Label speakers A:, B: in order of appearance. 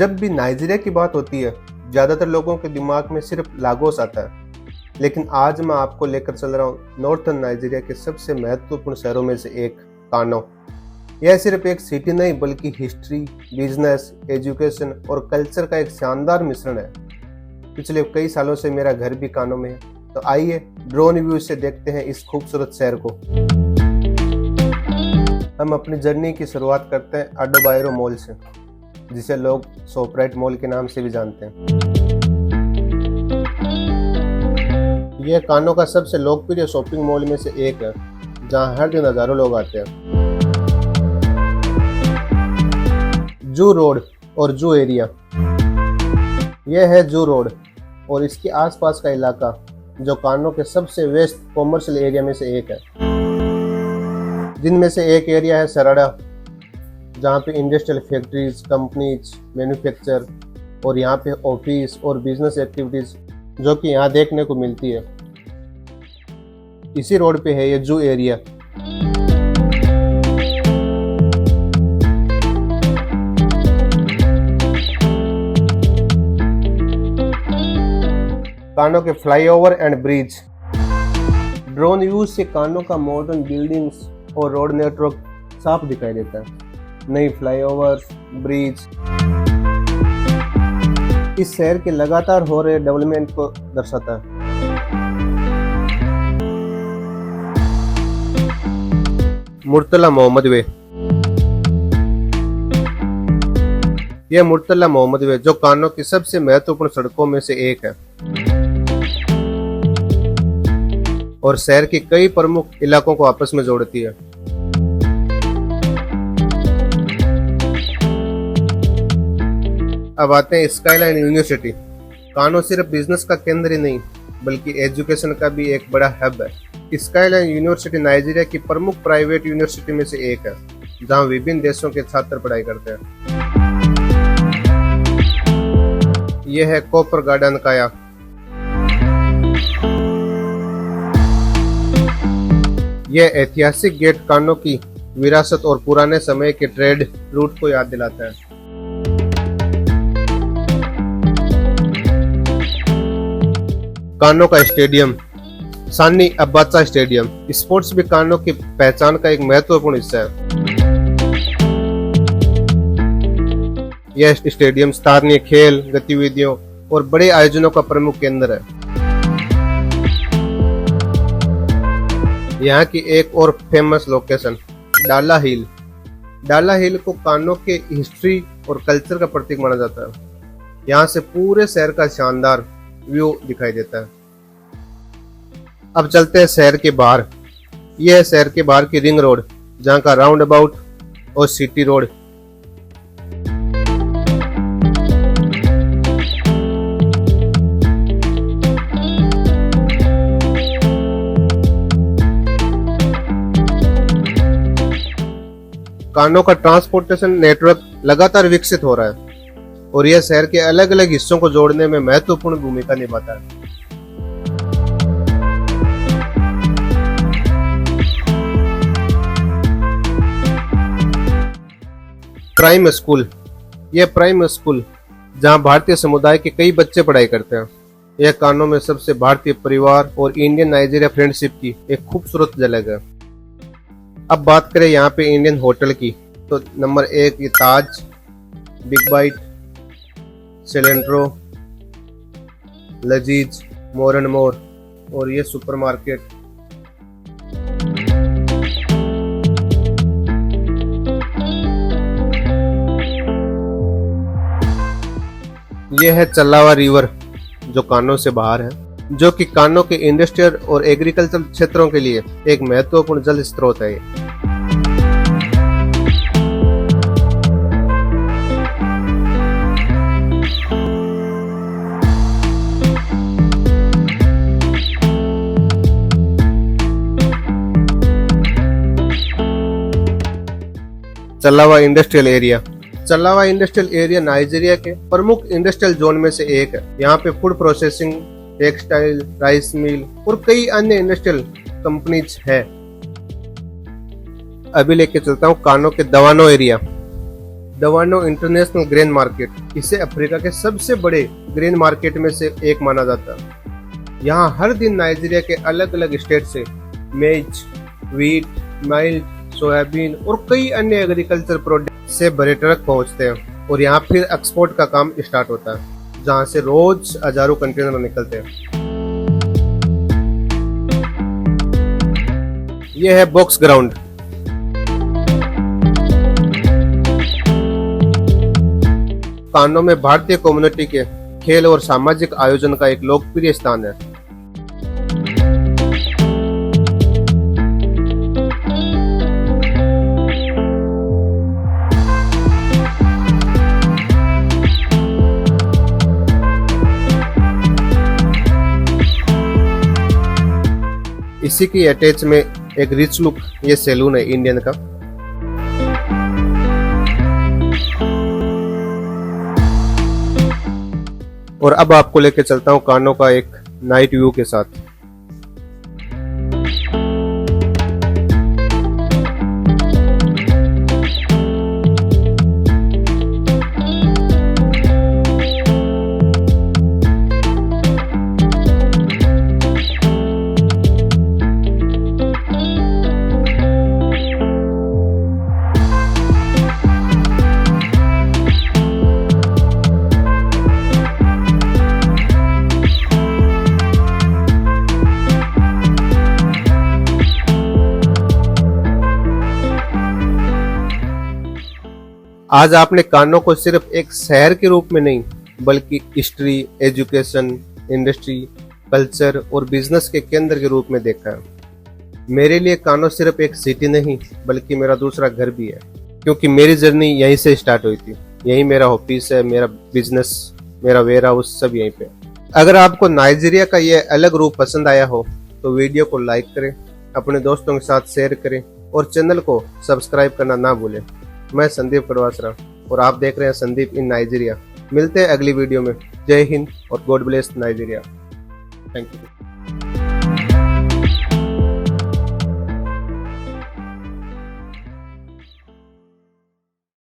A: जब भी नाइजीरिया की बात होती है, ज़्यादातर लोगों के दिमाग में सिर्फ लागोस आता है। लेकिन आज मैं आपको लेकर चल रहा हूँ नॉर्थर्न नाइजीरिया के सबसे महत्वपूर्ण शहरों में से एक, कानो। यह सिर्फ एक सिटी नहीं बल्कि हिस्ट्री, बिजनेस, एजुकेशन और कल्चर का एक शानदार मिश्रण है। पिछले कई सालों से मेरा घर भी कानो में है, तो आइए ड्रोन व्यू से देखते हैं इस खूबसूरत शहर को। हम अपनी जर्नी की शुरुआत करते हैं अडोबायरो मॉल से, जिसे लोग शॉपराइट मॉल के नाम से भी जानते हैं। यह कानो का सबसे लोकप्रिय शॉपिंग मॉल में से एक है, जहां हर दिन हजारों लोग आते हैं। जू रोड और जू एरिया, यह है जू रोड और इसके आसपास का इलाका, जो कानो के सबसे वेस्ट कॉमर्शियल एरिया में से एक है। जिनमें से एक एरिया है सराडा, जहाँ पे इंडस्ट्रियल फैक्ट्रीज, कंपनीज, मैन्युफैक्चर और यहाँ पे ऑफिस और बिजनेस एक्टिविटीज जो कि यहाँ देखने को मिलती है। इसी रोड पे है ये जू एरिया। कानो के flyover and bridge. Drone view से कानो का मॉडर्न बिल्डिंग्स और रोड नेटवर्क साफ दिखाई देता है। नई फ्लाईओवर, ब्रिज इस शहर के लगातार हो रहे डेवलपमेंट को दर्शाता है। मुर्तला मोहम्मद वे। यह मुर्तला मोहम्मद वे जो कानो की सबसे महत्वपूर्ण सड़कों में से एक है और शहर के कई प्रमुख इलाकों को आपस में जोड़ती है। अब आते हैं स्काईलाइन यूनिवर्सिटी। कानो सिर्फ बिजनेस का केंद्र ही नहीं बल्कि एजुकेशन का भी एक बड़ा हब है। स्काईलाइन यूनिवर्सिटी नाइजीरिया की प्रमुख प्राइवेट यूनिवर्सिटी में से एक है, जहां विभिन्न देशों के छात्र पढ़ाई करते हैं। यह है कॉपर गार्डन काया। यह ऐतिहासिक गेट कानो की विरासत और पुराने समय के ट्रेड रूट को याद दिलाता है। कानो का स्टेडियम, सानी अब्बाचा स्टेडियम। स्पोर्ट्स भी कानो की पहचान का एक महत्वपूर्ण हिस्सा है। यह स्टेडियम स्थानीय खेल गतिविधियों और बड़े आयोजनों का प्रमुख केंद्र है। यहाँ की एक और फेमस लोकेशन डाला हिल। डाला हिल को कानो के हिस्ट्री और कल्चर का प्रतीक माना जाता है। यहाँ से पूरे शहर का शानदार व्यू दिखाई देता है। अब चलते हैं शहर के बाहर। यह है शहर के बाहर की रिंग रोड, जहाँ का राउंड अबाउट और सिटी रोड। कानो का ट्रांसपोर्टेशन नेटवर्क लगातार विकसित हो रहा है और यह शहर के अलग अलग हिस्सों को जोड़ने में महत्वपूर्ण भूमिका निभाता है। Prime school. यह प्राइम स्कूल जहां भारतीय समुदाय के कई बच्चे पढ़ाई करते हैं। यह कानो में सबसे भारतीय परिवार और इंडियन नाइजीरिया फ्रेंडशिप की एक खूबसूरत झलक है। अब बात करें यहाँ पे इंडियन होटल की, तो नंबर 1 ये ताज, बिग बाइट, सेलेंट्रो, लजीज, मोर एंड मोर और ये सुपरमार्केट। यह है चल्लावा रिवर जो कानो से बाहर है, जो कि कानो के इंडस्ट्रियल और एग्रीकल्चर क्षेत्रों के लिए एक महत्वपूर्ण जल स्रोत है। Challawa industrial area. Challawa industrial area Nigeria के प्रमुख इंडस्ट्रियल जोन में से एक है। यहाँ पे food processing, textile, rice mill और कई अन्य इंडस्ट्रियल कंपनीज है। अभी लेके चलता हूँ कानो के दवानो एरिया। दवानो इंटरनेशनल ग्रेन मार्केट, इसे अफ्रीका के सबसे बड़े ग्रेन मार्केट में से एक माना जाता है। यहाँ हर दिन नाइजीरिया के अलग अलग स्टेट से मेज, व्हीट, माइल्ड, सोयाबीन और कई अन्य एग्रीकल्चर प्रोडक्ट से बड़े ट्रक पहुँचते हैं और यहाँ फिर एक्सपोर्ट का काम स्टार्ट होता है, जहाँ से रोज हजारों कंटेनर निकलते हैं। यह है बॉक्स ग्राउंड। कानो में भारतीय कम्युनिटी के खेल और सामाजिक आयोजन का एक लोकप्रिय स्थान है। इसी की अटैच में एक रिच लुक ये सैलून है इंडियन का। और अब आपको लेके चलता हूँ कानो का एक नाइट व्यू के साथ। आज आपने कानो को सिर्फ एक शहर के रूप में नहीं, बल्कि हिस्ट्री, एजुकेशन, इंडस्ट्री, कल्चर और बिजनेस के केंद्र के रूप में देखा है। मेरे लिए कानो सिर्फ एक सिटी नहीं, बल्कि मेरा दूसरा घर भी है, क्योंकि मेरी जर्नी यहीं से स्टार्ट हुई थी। यही मेरा ऑफिस है, मेरा बिजनेस, मेरा वेयर हाउस सब यहीं पे। अगर आपको नाइजीरिया का ये अलग रूप पसंद आया हो तो वीडियो को लाइक करें, अपने दोस्तों के साथ शेयर करें और चैनल को सब्सक्राइब करना ना भूलें। मैं संदीप कड़वासरा और आप देख रहे हैं संदीप इन नाइजीरिया। मिलते हैं अगली वीडियो में। जय हिंद और God bless Nigeria. Thank you.